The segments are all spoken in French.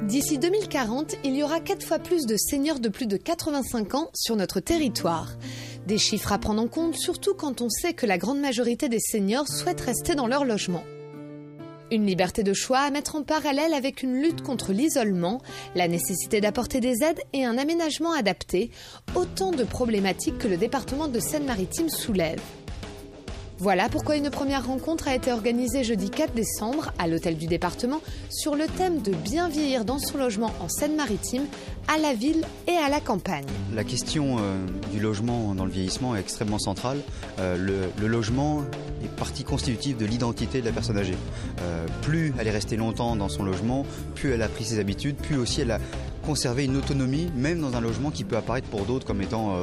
D'ici 2040, il y aura 4 fois plus de seniors de plus de 85 ans sur notre territoire. Des chiffres à prendre en compte, surtout quand on sait que la grande majorité des seniors souhaitent rester dans leur logement. Une liberté de choix à mettre en parallèle avec une lutte contre l'isolement, la nécessité d'apporter des aides et un aménagement adapté, autant de problématiques que le département de Seine-Maritime soulève. Voilà pourquoi une première rencontre a été organisée jeudi 4 décembre à l'hôtel du département sur le thème de bien vieillir dans son logement en Seine-Maritime, à la ville et à la campagne. La question du logement dans le vieillissement est extrêmement centrale. Le logement est partie constitutive de l'identité de la personne âgée. Plus elle est restée longtemps dans son logement, plus elle a pris ses habitudes, plus aussi elle a conservé une autonomie, même dans un logement qui peut apparaître pour d'autres comme étant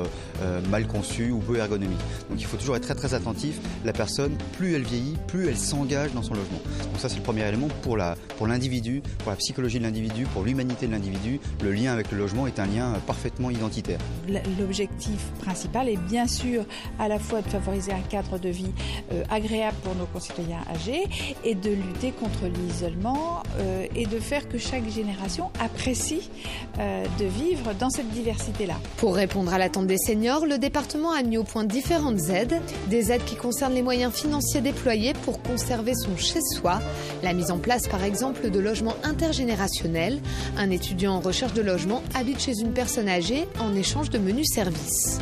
mal conçu ou peu ergonomique. Donc il faut toujours être très très attentif. La personne, plus elle vieillit, plus elle s'engage dans son logement. Donc ça c'est le premier élément pour l'individu, pour la psychologie de l'individu, pour l'humanité de l'individu. Le lien avec le logement est un lien parfaitement identitaire. L'objectif principal est bien sûr à la fois de favoriser un cadre de vie agréable pour nos concitoyens âgés et de lutter contre l'isolement et de faire que chaque génération apprécie de vivre dans cette diversité-là. Pour répondre à l'attente des seniors, le département a mis au point différentes aides. Des aides qui concernent les moyens financiers déployés pour conserver son chez-soi, la mise en place par exemple de logements intergénérationnels. Un étudiant en recherche de logement habite chez une personne âgée en échange de menus services.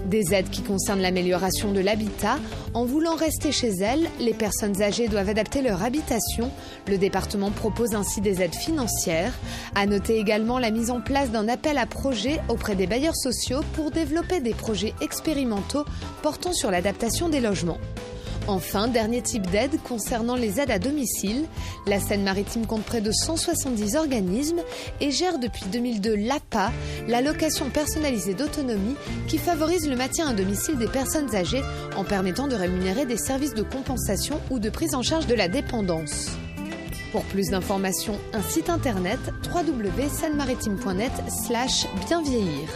Des aides qui concernent l'amélioration de l'habitat. En voulant rester chez elles, les personnes âgées doivent adapter leur habitation. Le département propose ainsi des aides financières. À noter également la mise en place d'un appel à projets auprès des bailleurs sociaux pour développer des projets expérimentaux portant sur l'adaptation des logements. Enfin, dernier type d'aide concernant les aides à domicile. La Seine-Maritime compte près de 170 organismes et gère depuis 2002 l'APA, l'allocation personnalisée d'autonomie, qui favorise le maintien à domicile des personnes âgées en permettant de rémunérer des services de compensation ou de prise en charge de la dépendance. Pour plus d'informations, un site internet www.seineMaritime.net/bienvieillir.